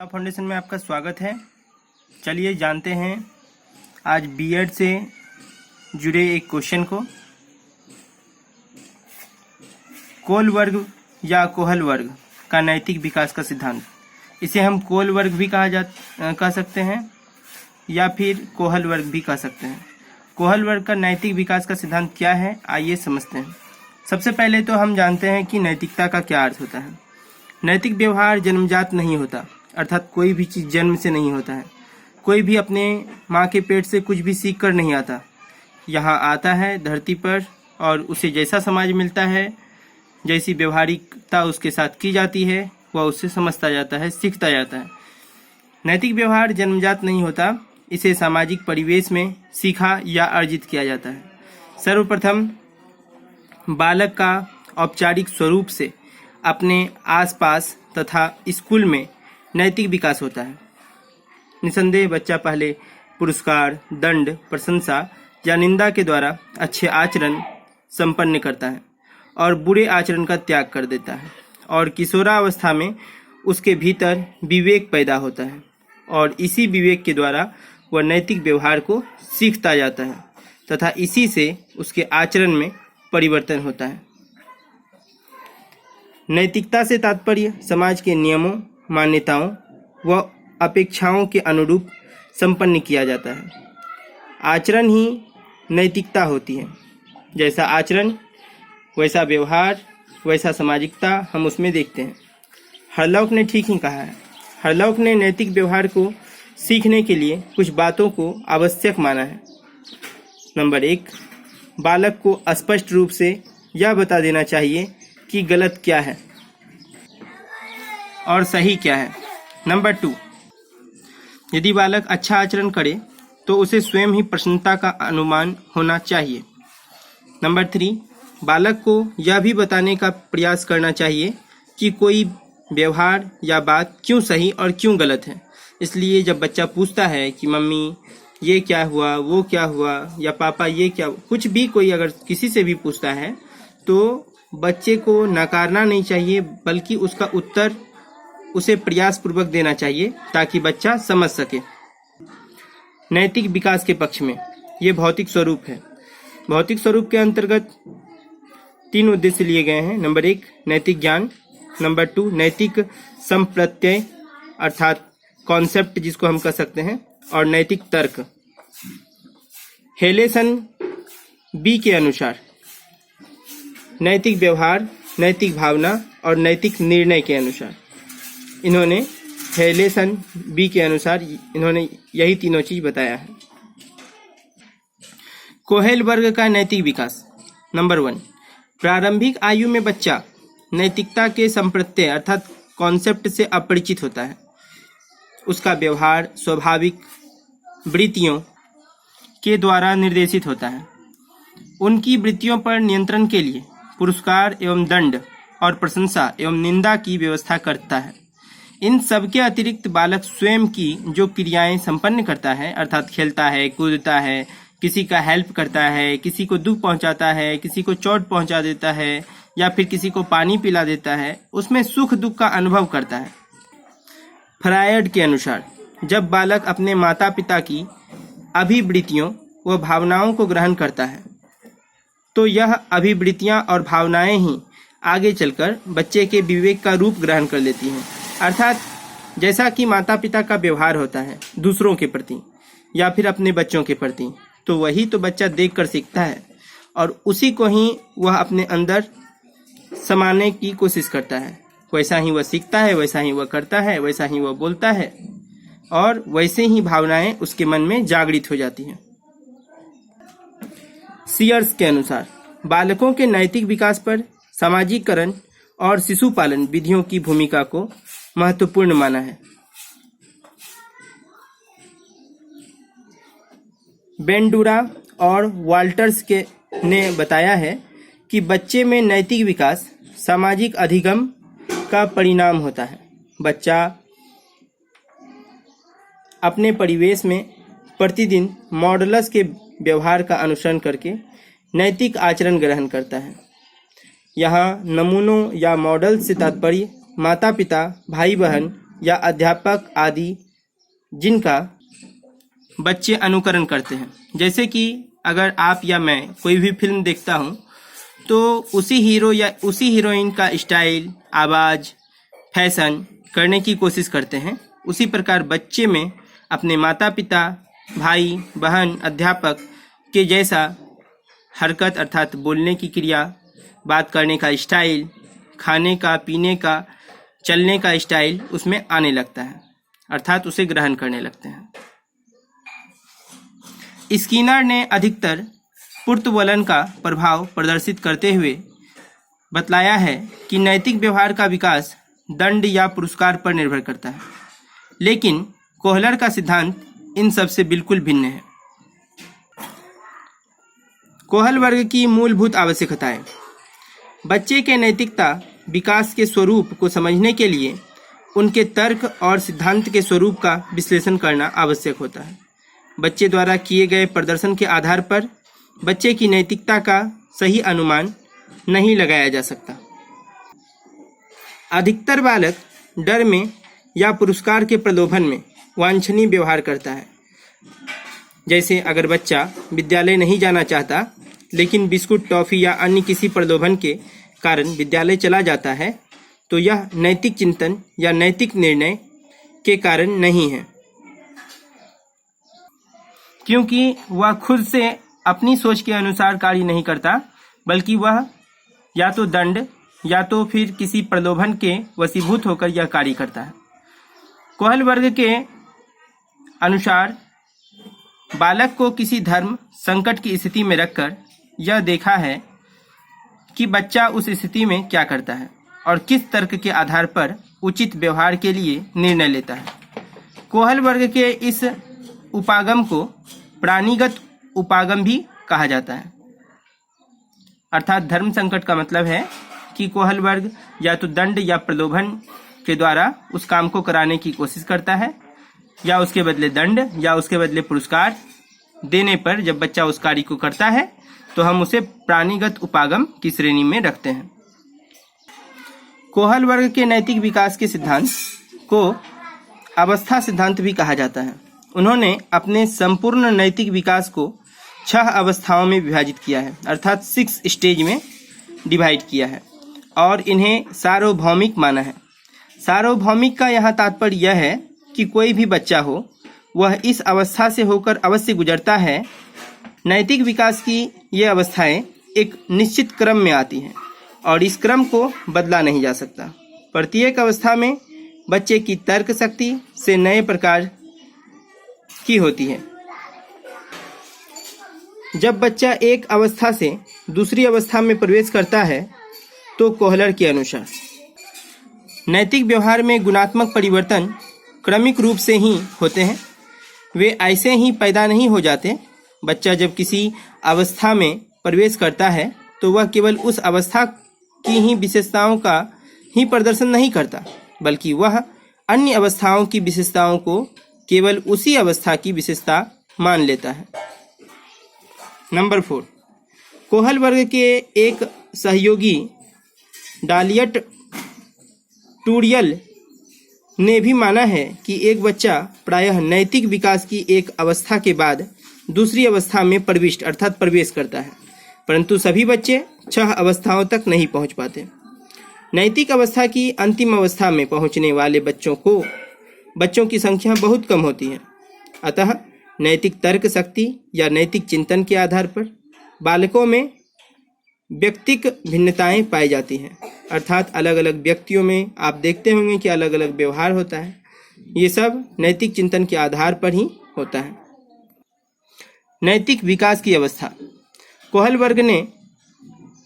Foundation में आपका स्वागत है। चलिए जानते हैं आज बीएड से जुड़े एक क्वेश्चन को। कोल वर्ग या कोहल वर्ग का नैतिक विकास का सिद्धांत, इसे हम कोल वर्ग भी कह सकते हैं या फिर कोहल वर्ग भी कह सकते हैं। कोहल वर्ग का नैतिक विकास का सिद्धांत क्या है, आइए समझते हैं। सबसे पहले तो हम जानते हैं कि नैतिकता का क्या अर्थ होता है। नैतिक व्यवहार जन्मजात नहीं होता, अर्थात कोई भी चीज़ जन्म से नहीं होता है। कोई भी अपने माँ के पेट से कुछ भी सीख कर नहीं आता, यहाँ आता है धरती पर और उसे जैसा समाज मिलता है, जैसी व्यवहारिकता उसके साथ की जाती है, वह उससे समझता जाता है, सीखता जाता है। नैतिक व्यवहार जन्मजात नहीं होता, इसे सामाजिक परिवेश में सीखा या अर्जित किया जाता है। सर्वप्रथम बालक का औपचारिक स्वरूप से अपने आसपास तथा स्कूल में नैतिक विकास होता है। निसंदेह बच्चा पहले पुरस्कार, दंड, प्रशंसा या निंदा के द्वारा अच्छे आचरण संपन्न करता है और बुरे आचरण का त्याग कर देता है, और किशोरावस्था में उसके भीतर विवेक पैदा होता है और इसी विवेक के द्वारा वह नैतिक व्यवहार को सीखता जाता है तथा इसी से उसके आचरण में परिवर्तन होता है। नैतिकता से तात्पर्य समाज के नियमों, मान्यताओं व अपेक्षाओं के अनुरूप संपन्न किया जाता है। आचरण ही नैतिकता होती है। जैसा आचरण वैसा व्यवहार, वैसा सामाजिकता हम उसमें देखते हैं। हरलौक ने ठीक ही कहा है। हरलौक ने नैतिक व्यवहार को सीखने के लिए कुछ बातों को आवश्यक माना है। नंबर 1, बालक को स्पष्ट रूप से यह बता देना चाहिए कि गलत क्या है और सही क्या है। नंबर 2, यदि बालक अच्छा आचरण करे तो उसे स्वयं ही प्रसन्नता का अनुमान होना चाहिए। नंबर 3, बालक को यह भी बताने का प्रयास करना चाहिए कि कोई व्यवहार या बात क्यों सही और क्यों गलत है। इसलिए जब बच्चा पूछता है कि मम्मी ये क्या हुआ, वो क्या हुआ, या पापा ये क्या, कुछ भी कोई अगर किसी से भी पूछता है तो बच्चे को नकारना नहीं चाहिए, बल्कि उसका उत्तर उसे प्रयासपूर्वक देना चाहिए ताकि बच्चा समझ सके। नैतिक विकास के पक्ष में ये भौतिक स्वरूप है। भौतिक स्वरूप के अंतर्गत 3 उद्देश्य लिए गए हैं। नंबर 1, नैतिक ज्ञान। नंबर 2, नैतिक संप्रत्यय अर्थात कॉन्सेप्ट जिसको हम कह सकते हैं, और नैतिक तर्क। हेलेसन बी के अनुसार नैतिक व्यवहार, नैतिक भावना और नैतिक निर्णय के अनुसार इन्होंने हेलेसन बी के अनुसार इन्होंने यही तीनों चीज बताया है। कोहेल वर्ग का नैतिक विकास। नंबर 1, प्रारंभिक आयु में बच्चा नैतिकता के संप्रत्यय अर्थात कॉन्सेप्ट से अपरिचित होता है। उसका व्यवहार स्वाभाविक वृत्तियों के द्वारा निर्देशित होता है। उनकी वृत्तियों पर नियंत्रण के लिए पुरस्कार एवं दंड और प्रशंसा एवं निंदा की व्यवस्था करता है। इन सबके अतिरिक्त बालक स्वयं की जो क्रियाएं संपन्न करता है, अर्थात खेलता है, कूदता है, किसी का हेल्प करता है, किसी को दुख पहुंचाता है, किसी को चोट पहुंचा देता है या फिर किसी को पानी पिला देता है, उसमें सुख दुख का अनुभव करता है। फ्रायड के अनुसार जब बालक अपने माता पिता की अभिवृत्तियों व भावनाओं को ग्रहण करता है तो यह अभिवृत्तियां और भावनाएं ही आगे चलकर बच्चे के विवेक का रूप ग्रहण कर लेती हैं। अर्थात जैसा कि माता पिता का व्यवहार होता है दूसरों के प्रति या फिर अपने बच्चों के प्रति, तो वही तो बच्चा देख कर सीखता है और उसी को ही वह अपने अंदर समाने की कोशिश करता है। वैसा ही वह सीखता है, वैसा ही वह करता है, वैसा ही वह बोलता है और वैसे ही भावनाएं उसके मन में जागृत हो जाती हैं। सीयर्स के अनुसार बालकों के नैतिक विकास पर सामाजिकरण और शिशु पालन विधियों की भूमिका को महत्वपूर्ण माना है। बेंडूरा और वाल्टर्स ने बताया है कि बच्चे में नैतिक विकास सामाजिक अधिगम का परिणाम होता है। बच्चा अपने परिवेश में प्रतिदिन मॉडल्स के व्यवहार का अनुसरण करके नैतिक आचरण ग्रहण करता है। यहाँ नमूनों या मॉडल से तात्पर्य माता पिता, भाई बहन या अध्यापक आदि जिनका बच्चे अनुकरण करते हैं। जैसे कि अगर आप या मैं कोई भी फिल्म देखता हूँ तो उसी हीरो या उसी हीरोइन का स्टाइल, आवाज़, फैशन करने की कोशिश करते हैं। उसी प्रकार बच्चे में अपने माता पिता, भाई बहन, अध्यापक के जैसा हरकत अर्थात बोलने की क्रिया, बात करने का स्टाइल, खाने का, पीने का, चलने का स्टाइल उसमें आने लगता है, अर्थात उसे ग्रहण करने लगते हैं। स्किनर ने अधिकतर पूर्ववलन का प्रभाव प्रदर्शित करते हुए बतलाया है कि नैतिक व्यवहार का विकास दंड या पुरस्कार पर निर्भर करता है, लेकिन कोहलर का सिद्धांत इन सब से बिल्कुल भिन्न है। कोहल वर्ग की मूलभूत आवश्यकताएं। बच्चे के नैतिकता विकास के स्वरूप को समझने के लिए उनके तर्क और सिद्धांत के स्वरूप का विश्लेषण करना आवश्यक होता है। बच्चे द्वारा किए गए प्रदर्शन के आधार पर बच्चे की नैतिकता का सही अनुमान नहीं लगाया जा सकता। अधिकतर बालक डर में या पुरस्कार के प्रलोभन में वांछनीय व्यवहार करता है। जैसे अगर बच्चा विद्यालय नहीं जाना चाहता लेकिन बिस्कुट, टॉफी या अन्य किसी प्रलोभन के कारण विद्यालय चला जाता है तो यह नैतिक चिंतन या नैतिक निर्णय के कारण नहीं है, क्योंकि वह खुद से अपनी सोच के अनुसार कार्य नहीं करता, बल्कि वह या तो दंड या तो फिर किसी प्रलोभन के वशीभूत होकर यह कार्य करता है। कोहल वर्ग के अनुसार बालक को किसी धर्म संकट की स्थिति में रखकर यह देखा है कि बच्चा उस स्थिति में क्या करता है और किस तर्क के आधार पर उचित व्यवहार के लिए निर्णय लेता है। कोहल वर्ग के इस उपागम को प्राणीगत उपागम भी कहा जाता है। अर्थात धर्म संकट का मतलब है कि कोहल वर्ग या तो दंड या प्रलोभन के द्वारा उस काम को कराने की कोशिश करता है, या उसके बदले दंड या उसके बदले पुरस्कार देने पर जब बच्चा उस कार्य को करता है तो हम उसे प्राणीगत उपागम की श्रेणी में रखते हैं। कोहल वर्ग के नैतिक विकास के सिद्धांत को अवस्था सिद्धांत भी कहा जाता है। उन्होंने अपने संपूर्ण नैतिक विकास को 6 अवस्थाओं में विभाजित किया है, अर्थात 6 स्टेज में डिवाइड किया है और इन्हें सार्वभौमिक माना है। सार्वभौमिक का यहाँ तात्पर्य यह है कि कोई भी बच्चा हो वह इस अवस्था से होकर अवश्य गुजरता है। नैतिक विकास की ये अवस्थाएं एक निश्चित क्रम में आती हैं और इस क्रम को बदला नहीं जा सकता। प्रत्येक अवस्था में बच्चे की तर्क शक्ति से नए प्रकार की होती है। जब बच्चा एक अवस्था से दूसरी अवस्था में प्रवेश करता है तो कोहलर के अनुसार नैतिक व्यवहार में गुणात्मक परिवर्तन क्रमिक रूप से ही होते हैं, वे ऐसे ही पैदा नहीं हो जाते। बच्चा जब किसी अवस्था में प्रवेश करता है तो वह केवल उस अवस्था की ही विशेषताओं का ही प्रदर्शन नहीं करता, बल्कि वह अन्य अवस्थाओं की विशेषताओं को केवल उसी अवस्था की विशेषता मान लेता है। नंबर 4, कोहल वर्ग के एक सहयोगी डालियट टूरियल ने भी माना है कि एक बच्चा प्रायः नैतिक विकास की एक अवस्था के बाद दूसरी अवस्था में प्रविष्ट अर्थात प्रवेश करता है, परंतु सभी बच्चे 6 अवस्थाओं तक नहीं पहुंच पाते। नैतिक अवस्था की अंतिम अवस्था में पहुंचने वाले बच्चों की संख्या बहुत कम होती है। अतः नैतिक तर्क शक्ति या नैतिक चिंतन के आधार पर बालकों में व्यक्तिक भिन्नताएं पाई जाती हैं, अर्थात अलग अलग व्यक्तियों में आप देखते होंगे कि अलग अलग व्यवहार होता है। ये सब नैतिक चिंतन के आधार पर ही होता है। नैतिक विकास की अवस्था। कोहल वर्ग ने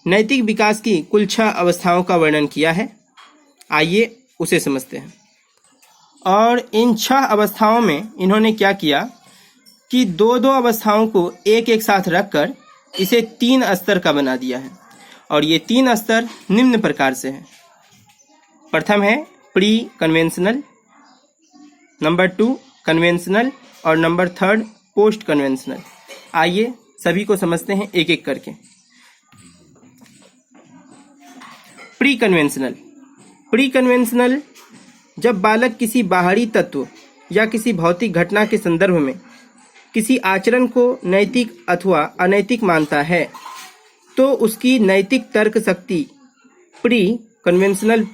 नैतिक विकास की कुल 6 अवस्थाओं का वर्णन किया है। आइए उसे समझते हैं। और इन 6 अवस्थाओं में इन्होंने क्या किया कि 2-2 अवस्थाओं को एक साथ रखकर इसे 3 स्तर का बना दिया है। और ये 3 स्तर निम्न प्रकार से हैं। प्रथम है प्री कन्वेंशनल, नंबर 2 कन्वेंशनल और नंबर 3 पोस्ट कन्वेंशनल। आइए सभी को समझते हैं एक एक करके। प्री कन्वेंशनल जब बालक किसी बाहरी तत्व या किसी भौतिक घटना के संदर्भ में किसी आचरण को नैतिक अथवा अनैतिक मानता है तो उसकी नैतिक तर्क शक्ति प्री कन्वेंशनल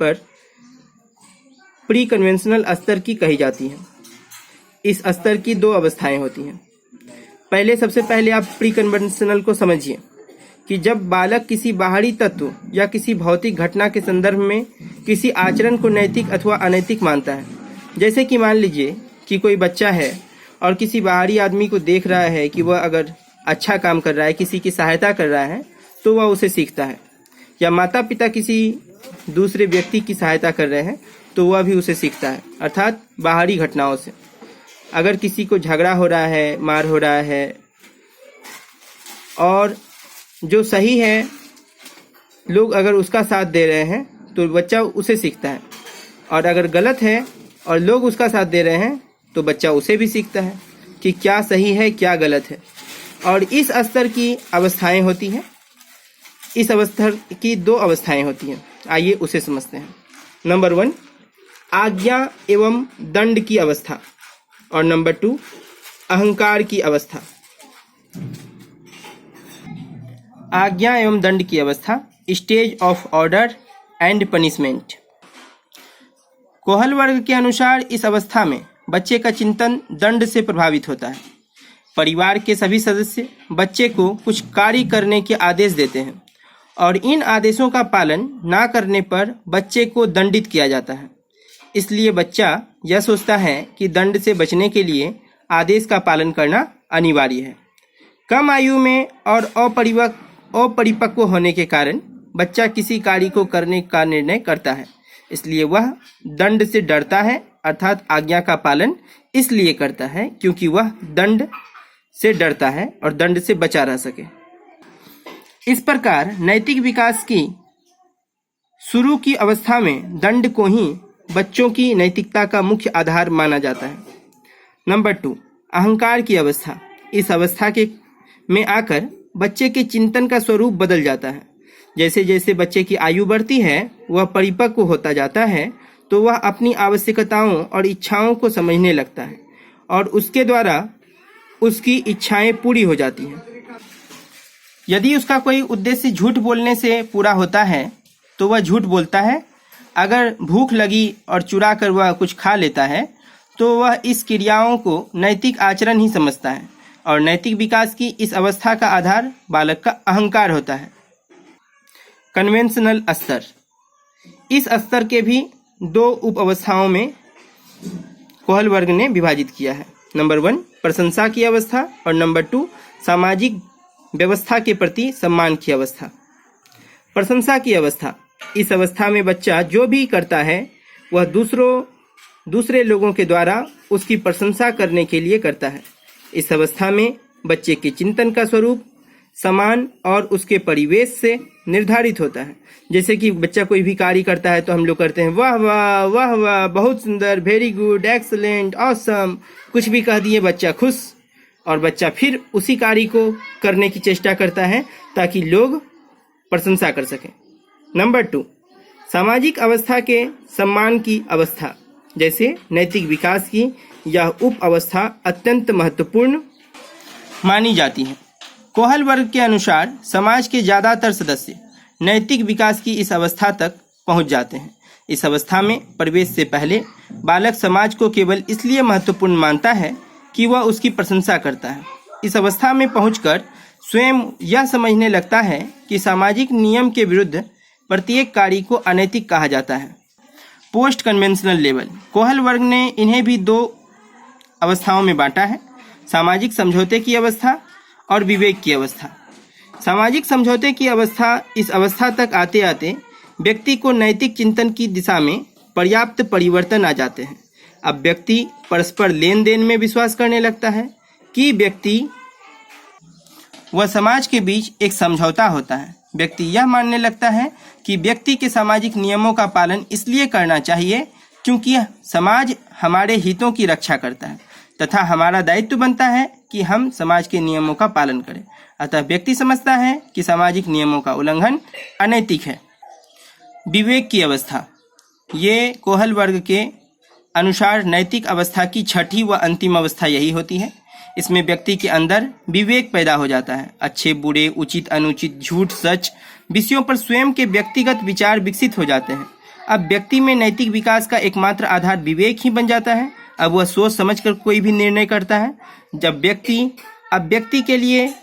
स्तर की कही जाती है। इस स्तर की दो अवस्थाएं होती हैं। सबसे पहले आप प्री कन्वेंशनल को समझिए कि जब बालक किसी बाहरी तत्व या किसी भौतिक घटना के संदर्भ में किसी आचरण को नैतिक अथवा अनैतिक मानता है। जैसे कि मान लीजिए कि कोई बच्चा है और किसी बाहरी आदमी को देख रहा है कि वह अगर अच्छा काम कर रहा है, किसी की सहायता कर रहा है, तो वह उसे सीखता है। या माता पिता किसी दूसरे व्यक्ति की सहायता कर रहे हैं तो वह भी उसे सीखता है, अर्थात बाहरी घटनाओं से। अगर किसी को झगड़ा हो रहा है, मार हो रहा है और जो सही है लोग अगर उसका साथ दे रहे हैं तो बच्चा उसे सीखता है, और अगर गलत है और लोग उसका साथ दे रहे हैं तो बच्चा उसे भी सीखता है कि क्या सही है क्या गलत है। और इस स्तर की अवस्थाएं होती हैं। इस अवस्था की दो अवस्थाएं होती हैं, आइए उसे समझते हैं। नंबर 1 आज्ञा एवं दंड की अवस्था, और नंबर 2 अहंकार की अवस्था। आज्ञा एवं दंड की अवस्था, stage of order and punishment. Kohlberg के अनुसार इस अवस्था में बच्चे का चिंतन दंड से प्रभावित होता है। परिवार के सभी सदस्य बच्चे को कुछ कार्य करने के आदेश देते हैं और इन आदेशों का पालन ना करने पर बच्चे को दंडित किया जाता है। इसलिए बच्चा यह सोचता है कि दंड से बचने के लिए आदेश का पालन करना अनिवार्य है। कम आयु में और अपरिपक्व होने के कारण बच्चा किसी कार्य को करने का निर्णय करता है। इसलिए वह दंड से डरता है, अर्थात आज्ञा का पालन इसलिए करता है क्योंकि वह दंड से डरता है और दंड से बचा रह सके। इस प्रकार नैतिक विकास की शुरू की अवस्था में दंड को ही बच्चों की नैतिकता का मुख्य आधार माना जाता है। नंबर 2 अहंकार की अवस्था। इस अवस्था में आकर बच्चे के चिंतन का स्वरूप बदल जाता है। जैसे जैसे बच्चे की आयु बढ़ती है, वह परिपक्व होता जाता है, तो वह अपनी आवश्यकताओं और इच्छाओं को समझने लगता है और उसके द्वारा उसकी इच्छाएं पूरी हो जाती हैं। यदि उसका कोई उद्देश्य झूठ बोलने से पूरा होता है तो वह झूठ बोलता है। अगर भूख लगी और चुरा कर वह कुछ खा लेता है तो वह इस क्रियाओं को नैतिक आचरण ही समझता है। और नैतिक विकास की इस अवस्था का आधार बालक का अहंकार होता है। कन्वेंशनल स्तर। इस स्तर के भी दो उप अवस्थाओं में कोहल वर्ग ने विभाजित किया है। नंबर 1 प्रशंसा की अवस्था और नंबर 2 सामाजिक व्यवस्था के प्रति सम्मान की अवस्था। प्रशंसा की अवस्था। इस अवस्था में बच्चा जो भी करता है वह दूसरे लोगों के द्वारा उसकी प्रशंसा करने के लिए करता है। इस अवस्था में बच्चे के चिंतन का स्वरूप समान और उसके परिवेश से निर्धारित होता है। जैसे कि बच्चा कोई भी कार्य करता है तो हम लोग करते हैं वाह वाह वाह वाह, बहुत सुंदर, वेरी गुड, एक्सलेंट, ऑसम, कुछ भी कह दिए बच्चा खुश, और बच्चा फिर उसी कार्य को करने की चेष्टा करता है ताकि लोग प्रशंसा कर सकें। नंबर 2 सामाजिक अवस्था के सम्मान की अवस्था। जैसे नैतिक विकास की यह उप अवस्था अत्यंत महत्वपूर्ण मानी जाती है। कोहल वर्ग के अनुसार समाज के ज़्यादातर सदस्य नैतिक विकास की इस अवस्था तक पहुंच जाते हैं। इस अवस्था में प्रवेश से पहले बालक समाज को केवल इसलिए महत्वपूर्ण मानता है कि वह उसकी प्रशंसा करता है। इस अवस्था में पहुंचकर स्वयं यह समझने लगता है कि सामाजिक नियम के विरुद्ध प्रत्येक कार्य को अनैतिक कहा जाता है। Post conventional level. कोहल वर्ग ने इन्हें भी दो अवस्थाओं में बांटा है, सामाजिक समझौते की अवस्था और विवेक की अवस्था। सामाजिक समझौते की अवस्था, इस अवस्था तक आते आते व्यक्ति को नैतिक चिंतन की दिशा में पर्याप्त परिवर्तन आ जाते हैं। अब व्यक्ति परस्पर लेन देन में विश्वास करने लगता है कि व्यक्ति व समाज के बीच एक समझौता होता है। व्यक्ति यह मानने लगता है कि व्यक्ति के सामाजिक नियमों का पालन इसलिए करना चाहिए क्योंकि समाज हमारे हितों की रक्षा करता है तथा हमारा दायित्व बनता है कि हम समाज के नियमों का पालन करें। अतः व्यक्ति समझता है कि सामाजिक नियमों का उल्लंघन अनैतिक है। विवेक की अवस्था। ये कोहल वर्ग के अनुसार नैतिक अवस्था की छठी व अंतिम अवस्था यही होती है। इसमें व्यक्ति के अंदर विवेक पैदा हो जाता है। अच्छे बुरे, उचित अनुचित, झूठ सच विषयों पर स्वयं के व्यक्तिगत विचार विकसित हो जाते हैं। अब व्यक्ति में नैतिक विकास का एकमात्र आधार विवेक ही बन जाता है। अब वह सोच समझकर कोई भी निर्णय करता है। अब व्यक्ति के लिए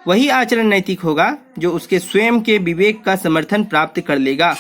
वही आचरण नैतिक होगा जो उसके स्वयं के विवेक का समर्थन प्राप्त कर लेगा।